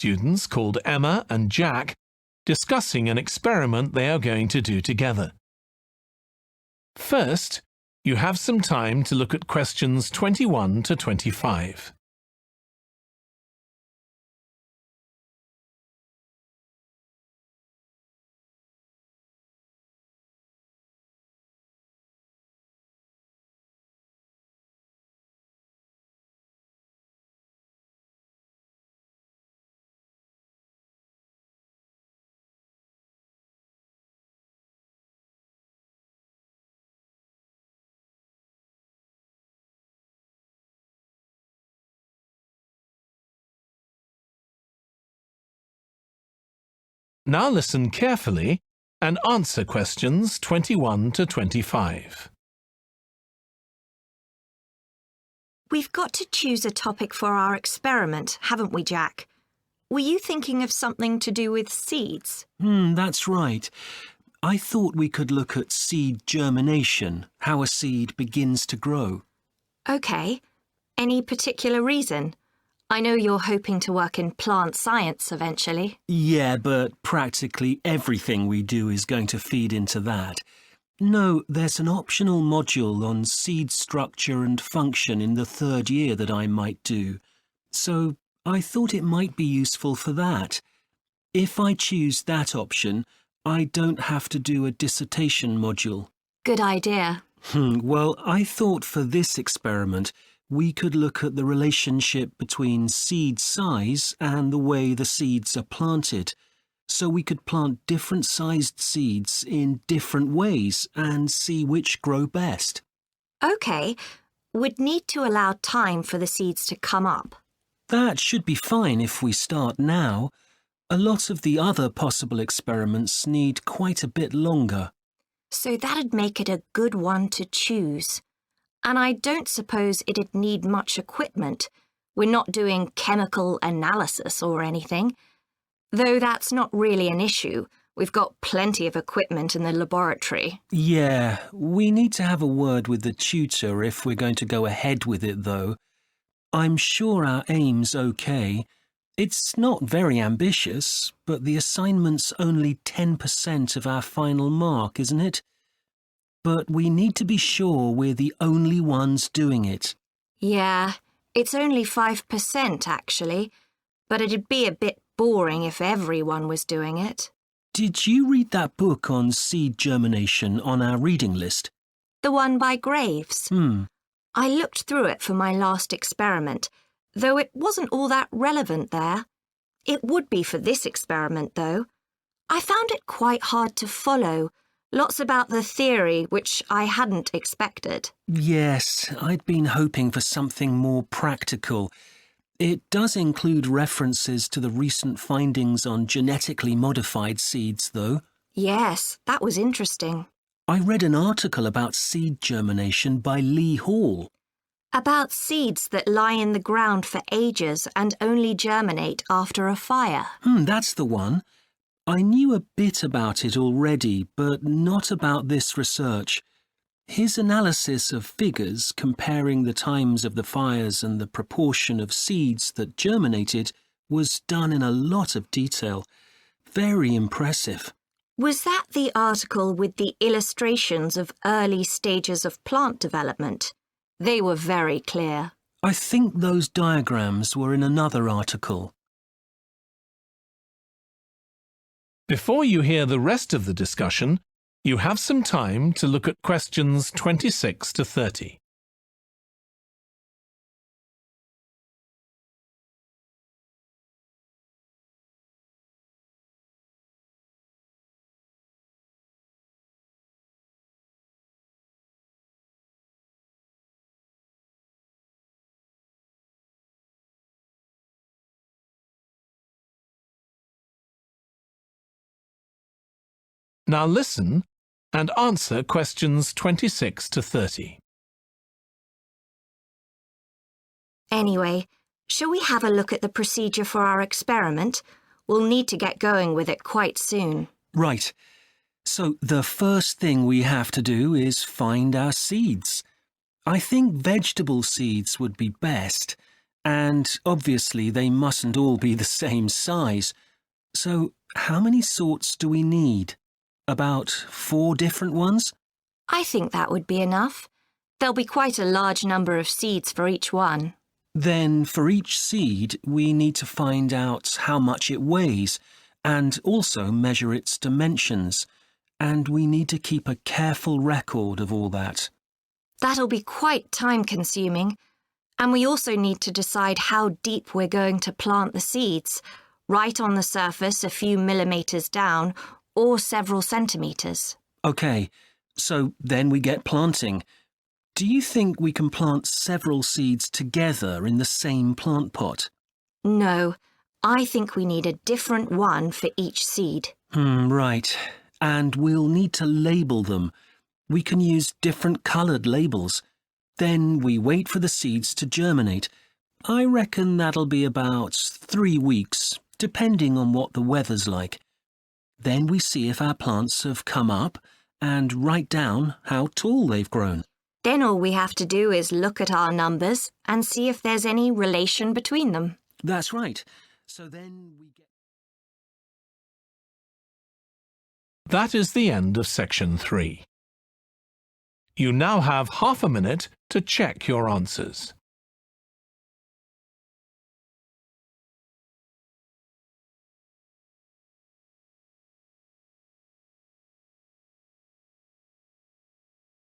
students called Emma and Jack discussing an experiment they are going to do together. First, you have some time to look at questions 21 to 25. Now listen carefully and answer questions 21 to 25. We've got to choose a topic for our experiment, haven't we, Jack? Were you thinking of something to do with seeds? That's right. I thought we could look at seed germination, how a seed begins to grow. OK. Any particular reason? I know you're hoping to work in plant science eventually. Yeah, but practically everything we do is going to feed into that. No, there's an optional module on seed structure and function in the third year that I might do. So I thought it might be useful for that. If I choose that option, I don't have to do a dissertation module. Good idea. Well, I thought for this experiment, we could look at the relationship between seed size and the way the seeds are planted. So we could plant different sized seeds in different ways and see which grow best. OK. We'd need to allow time for the seeds to come up. That should be fine if we start now. A lot of the other possible experiments need quite a bit longer. So that'd make it a good one to choose. And I don't suppose it'd need much equipment. We're not doing chemical analysis or anything. Though that's not really an issue. We've got plenty of equipment in the laboratory. Yeah, we need to have a word with the tutor if we're going to go ahead with it, though. I'm sure our aim's okay. It's not very ambitious, but the assignment's only 10% of our final mark, isn't it? But we need to be sure we're the only ones doing it. Yeah, it's only 5% actually, but it'd be a bit boring if everyone was doing it. Did you read that book on seed germination on our reading list? The one by Graves? I looked through it for my last experiment, though it wasn't all that relevant there. It would be for this experiment, though. I found it quite hard to follow. Lots about the theory, which I hadn't expected. Yes, I'd been hoping for something more practical. It does include references to the recent findings on genetically modified seeds, though. Yes, that was interesting. I read an article about seed germination by Lee Hall. About seeds that lie in the ground for ages and only germinate after a fire. That's the one. I knew a bit about it already, but not about this research. His analysis of figures comparing the times of the fires and the proportion of seeds that germinated was done in a lot of detail. Very impressive. Was that the article with the illustrations of early stages of plant development? They were very clear. I think those diagrams were in another article. Before you hear the rest of the discussion, you have some time to look at questions 26 to 30. Now listen and answer questions 26 to 30. Anyway, shall we have a look at the procedure for our experiment? We'll need to get going with it quite soon. Right. So the first thing we have to do is find our seeds. I think vegetable seeds would be best. And obviously they mustn't all be the same size. So how many sorts do we need? About 4 different ones? I think that would be enough. There'll be quite a large number of seeds for each one. Then for each seed we need to find out how much it weighs and also measure its dimensions. And we need to keep a careful record of all that. That'll be quite time-consuming. And we also need to decide how deep we're going to plant the seeds, right on the surface a few millimetres down or several centimetres. OK, so then we get planting. Do you think we can plant several seeds together in the same plant pot? No, I think we need a different one for each seed. Right. And we'll need to label them. We can use different coloured labels. Then we wait for the seeds to germinate. I reckon that'll be about 3 weeks, depending on what the weather's like. Then we see if our plants have come up and write down how tall they've grown. Then all we have to do is look at our numbers and see if there's any relation between them. That's right. So then we get... That is the end of section 3. You now have half a minute to check your answers.